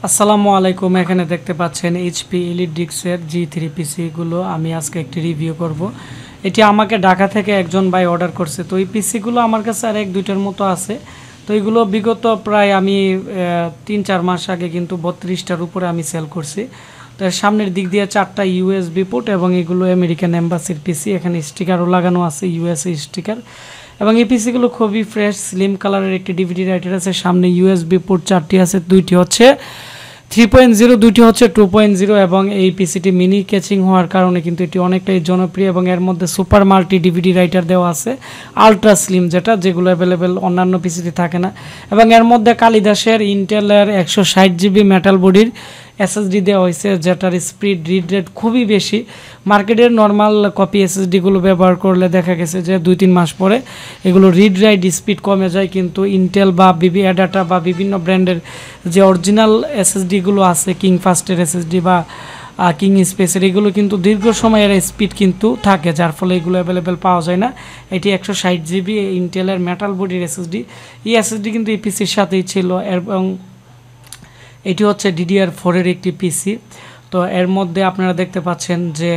আসসালামু আলাইকুম। এখানে দেখতে পাচ্ছেন এইচপি এলিট ডিস্কের G3 পিসি গুলো আমি আজকে একটি রিভিউ করব। এটি আমাকে ঢাকা থেকে একজন ভাই অর্ডার করছে। তো এই পিসি গুলো আমার কাছে আর এক দুইটার মতো আছে। তো এগুলো বিগত প্রায় আমি 3-4 মাস আগে কিন্তু 32টার উপরে আমি সেল করছি। তো এর সামনের দিক দিয়ে 4টা ইউএসবি পোর্ট এবং এগুলো আমেরিকান এম্বাসির পিসি। এখানে স্টিকারও লাগানো আছে, ইউএসএ স্টিকার। এবং এই পিসিগুলো খুবই ফ্রেশ, স্লিম কালারের একটি ডিভিডি রাইটার আছে, সামনে ইউএসবি পোর্ট 4টি আছে, 2টি হচ্ছে 3.0, 2টি হচ্ছে 2.0 এবং এই পিসিটি মিনি ক্যাচিং হওয়ার কারণে কিন্তু এটি অনেকটাই জনপ্রিয় এবং এর মধ্যে সুপার মাল্টি ডিভিডি রাইটার দেওয়া আছে, আলট্রা স্লিম যেগুলো অ্যাভেলেবেল অন্যান্য পিসিতে থাকে না। এবং এর মধ্যে কালিদাসের ইন্টেলের 160 জিবি মেটাল বডির এসএসডি দেওয়া হয়েছে, যেটার স্পিড রিড রেট খুবই বেশি। মার্কেটের নর্মাল কপি এসএসডিগুলো ব্যবহার করলে দেখা গেছে যে 2-3 মাস পরে এগুলো রিড রাইট স্পিড কমে যায়, কিন্তু ইন্টেল বা ADATA বা বিভিন্ন ব্র্যান্ডের যে অরিজিনাল এসএসডিগুলো আছে, কিং ফাস্টের এসএসডি বা কিং স্পেসের, এগুলো কিন্তু দীর্ঘ সময়ের স্পিড কিন্তু থাকে, যার ফলে এগুলো অ্যাভেলেবেল পাওয়া যায় না। এটি 160 জিবি ইন্টেলের মেটাল বডির এসএসডি। এই এসএসডি কিন্তু এই পিসির সাথেই ছিল এবং এটি হচ্ছে DDR4 এর একটি পিসি। তো এর মধ্যে আপনারা দেখতে পাচ্ছেন যে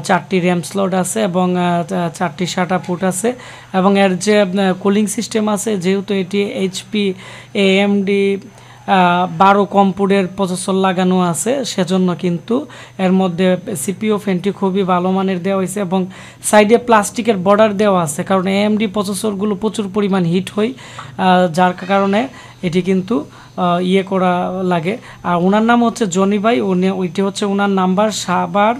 4টি র্যাম স্লট আছে এবং 4টি SATA পোর্ট আছে এবং এর যে কুলিং সিস্টেম আছে, যেহেতু এটি HP AMD 12 কম্পুটের প্রসেসর লাগানো আছে, সেজন্য কিন্তু এর মধ্যে CPU ফ্যানটি খুবই ভালো মানের দেওয়া হয়েছে এবং সাইডে প্লাস্টিকের বর্ডার দেওয়া আছে, কারণ AMD প্রসেসরগুলো প্রচুর পরিমাণ হিট হয়, যার কারণে এটি কিন্তু করা লাগে। আর ওনার নাম হচ্ছে জনি ভাই, ওইটি হচ্ছে ওনার নাম্বার, সাভার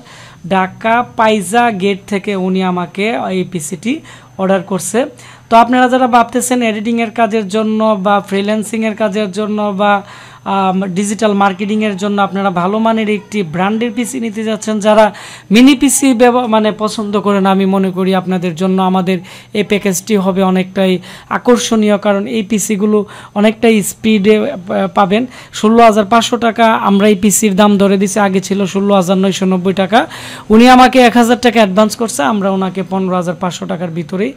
ঢাকা পাইজা গেট থেকে উনি আমাকে এই পিসিটি অর্ডার করছে। তো আপনারা যারা ভাবতেছেন এডিটিংয়ের কাজের জন্য বা ফ্রিল্যান্সিংয়ের কাজের জন্য বা ডিজিটাল মার্কেটিংয়ের জন্য আপনারা ভালো মানের একটি ব্র্যান্ডের পিসি নিতে যাচ্ছেন, যারা মিনি পিসি পছন্দ করেন, আমি মনে করি আপনাদের জন্য আমাদের এই প্যাকেজটি হবে অনেকটাই আকর্ষণীয়, কারণ এই পিসিগুলো অনেকটাই স্পিডে পাবেন। 16,500 টাকা আমরা এই পিসির দাম ধরে দিছি, আগে ছিল 16,990 টাকা। উনি আমাকে 1,000 টাকা অ্যাডভান্স করছে, আমরা ওনাকে 15,500 টাকার ভিতরেই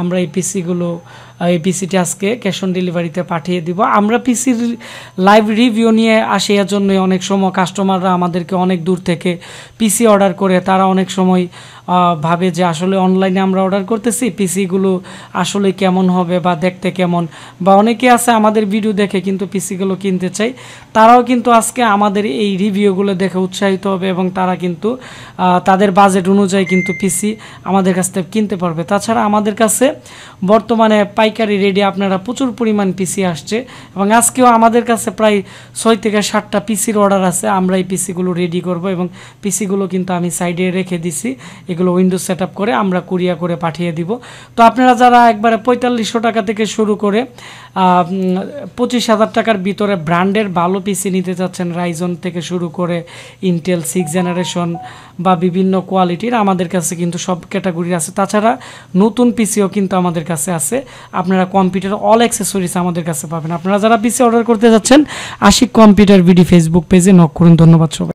আমরা এই পিসিটি আজকে ক্যাশ অন ডেলিভারিতে পাঠিয়ে দিব। আমরা পিসির লাইভ রিভিউ নিয়ে আসি, এর জন্য অনেক সময় কাস্টমাররা আমাদেরকে অনেক দূর থেকে পিসি অর্ডার করে, তারা অনেক সময় ভাবে যে আসলে অনলাইনে আমরা অর্ডার করতেছি, পিসিগুলো আসলে কেমন হবে বা দেখতে কেমন, বা অনেকে আছে আমাদের ভিডিও দেখে কিন্তু পিসিগুলো কিনতে চাই, তারাও কিন্তু আজকে আমাদের এই রিভিউগুলো দেখে উৎসাহিত হবে এবং তারা কিন্তু তাদের বাজেট অনুযায়ী কিন্তু পিসি আমাদের কাছ থেকে কিনতে পারবে। তাছাড়া আমাদের কাছে বর্তমানে পাইকারি রেডি আপনারা প্রচুর পরিমাণ পিসি আসছে এবং আজকেও আমাদের কাছে প্রায় 6 থেকে 7টা পিসির অর্ডার আছে। আমরা এই পিসিগুলো রেডি করব এবং পিসিগুলো কিন্তু আমি সাইডে রেখে দিছি, এগুলো উইন্ডোজ সেটআপ করে আমরা কুরিয়ার করে পাঠিয়ে দিব। তো আপনারা যারা একবারে 4500 টাকা থেকে শুরু করে 25,000 টাকার ভিতরে ব্র্যান্ডের ভালো পিসি নিতে চাচ্ছেন, রাইজন থেকে শুরু করে ইন্টেল 6 জেনারেশন বা বিভিন্ন কোয়ালিটির, আমাদের কাছে কিন্তু সব ক্যাটাগরির আছে। তাছাড়া নতুন পিসিও কিন্তু আমাদের কাছে আছে। আপনারা কম্পিউটার অল অ্যাক্সেসরিজ আমাদের কাছে পাবেন। আপনারা যারা পিসি অর্ডার করতে যাচ্ছেন, আশিক কম্পিউটার ভিডি ফেসবুক পেজে নক করুন। ধন্যবাদ সবাই।